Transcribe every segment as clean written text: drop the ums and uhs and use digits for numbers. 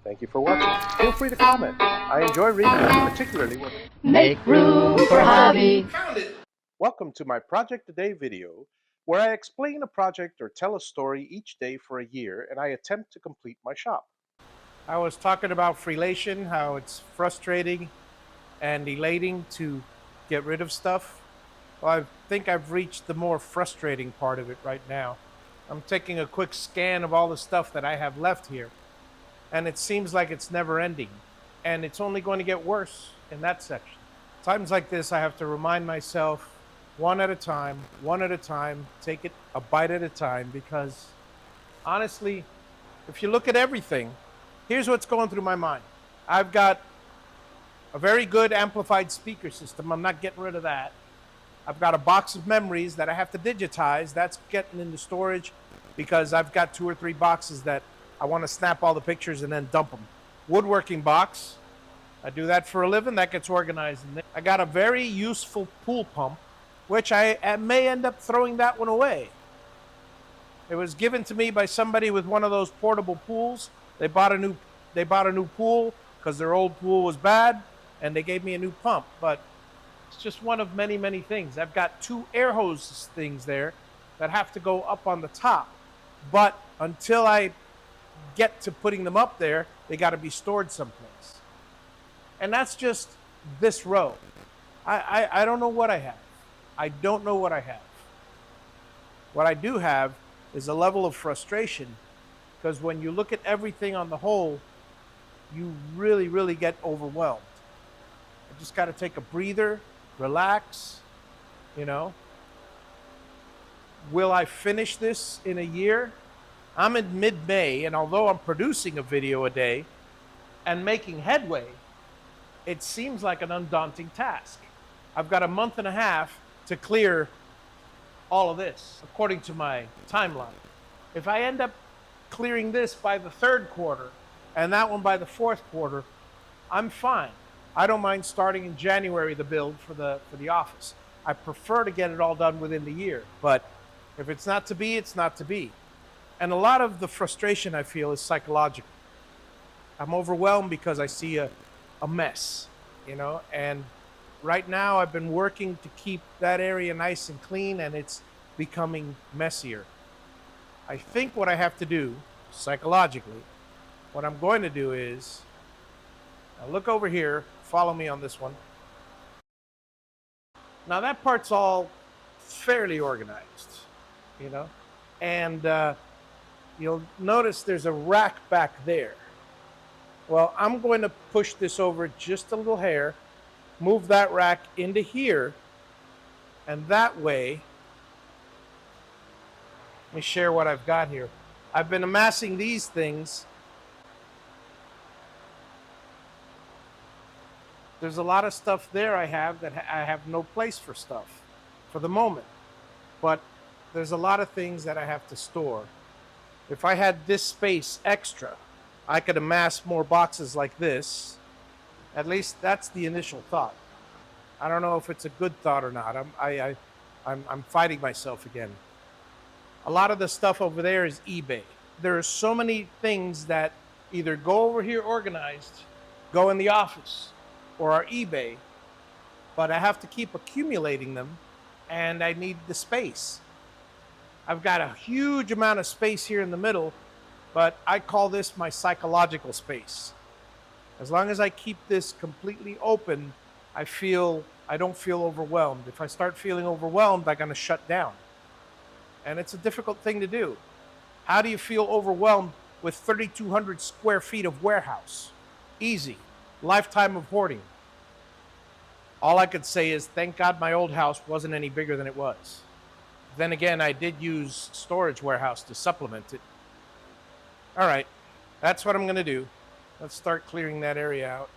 Thank you for watching. Feel free to comment. I enjoy reading them, particularly when... Make room for Javi. Welcome to my Project a Day video, where I explain a project or tell a story each day for a year, and I attempt to complete my shop. I was talking about freelation, how it's frustrating and elating to get rid of stuff. Well, I think I've reached the more frustrating part of it right now. I'm taking a quick scan of all the stuff that I have left here, and it seems like it's never ending, and it's only going to get worse in that section. Times like this, I have to remind myself, one at a time, take it a bite at a time, because honestly, if you look at everything, here's what's going through my mind. I've got a very good amplified speaker system. I'm not getting rid of that. I've got a box of memories that I have to digitize. That's getting into storage because I've got 2 or 3 boxes that I want to snap all the pictures and then dump them. Woodworking box. I do that for a living. That gets organized. I got a very useful pool pump, which I may end up throwing that one away. It was given to me by somebody with one of those portable pools. They bought a new pool because their old pool was bad, and they gave me a new pump. But it's just one of many, many things. I've got 2 air hose things there that have to go up on the top. But until I get to putting them up there, they got to be stored someplace. And that's just this row. I don't know what I have. I don't know what I have. What I do have is a level of frustration, because when you look at everything on the whole, you really, really get overwhelmed. I just got to take a breather, relax, you know. Will I finish this in a year? I'm in mid-May, and although I'm producing a video a day and making headway, it seems like an undaunting task. I've got a month and a half to clear all of this, according to my timeline. If I end up clearing this by the 3rd quarter and that one by the 4th quarter, I'm fine. I don't mind starting in January the build for the office. I prefer to get it all done within the year, but if it's not to be, it's not to be. And a lot of the frustration I feel is psychological. I'm overwhelmed because I see a mess, you know, and right now I've been working to keep that area nice and clean, and it's becoming messier. I think what I have to do psychologically, what I'm going to do is, now look over here, follow me on this one. Now that part's all fairly organized, you know, and you'll notice there's a rack back there. Well, I'm going to push this over just a little hair, move that rack into here, and that way, let me share what I've got here. I've been amassing these things. There's a lot of stuff there I have that I have no place for stuff for the moment, but there's a lot of things that I have to store. If I had this space extra, I could amass more boxes like this. At least that's the initial thought. I don't know if it's a good thought or not. I'm fighting myself again. A lot of the stuff over there is eBay. There are so many things that either go over here organized, go in the office, or are eBay, but I have to keep accumulating them, and I need the space. I've got a huge amount of space here in the middle, but I call this my psychological space. As long as I keep this completely open, I don't feel overwhelmed. If I start feeling overwhelmed, I'm going to shut down. And it's a difficult thing to do. How do you feel overwhelmed with 3,200 square feet of warehouse? Easy. Lifetime of hoarding. All I could say is, thank God my old house wasn't any bigger than it was. Then again, I did use storage warehouse to supplement it. All right, that's what I'm going to do. Let's start clearing that area out.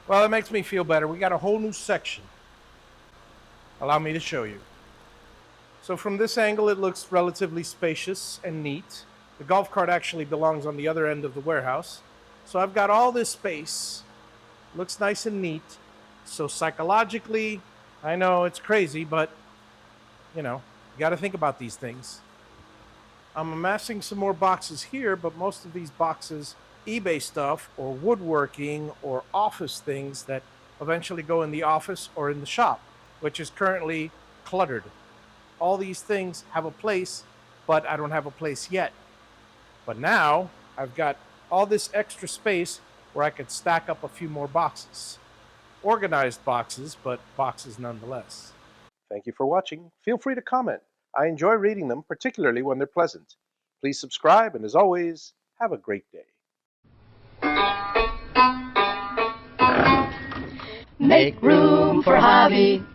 Well, it makes me feel better. We got a whole new section. Allow me to show you. So from this angle, it looks relatively spacious and neat. The golf cart actually belongs on the other end of the warehouse. So I've got all this space. Looks nice and neat. So psychologically, I know it's crazy, but, you know, you got to think about these things. I'm amassing some more boxes here, but most of these boxes, eBay stuff or woodworking or office things that eventually go in the office or in the shop, which is currently cluttered. All these things have a place, but I don't have a place yet. But now I've got all this extra space where I could stack up a few more boxes. Organized boxes, but boxes nonetheless. Thank you for watching. Feel free to comment. I enjoy reading them, particularly when they're pleasant. Please subscribe, and as always, have a great day. Make room for Javi.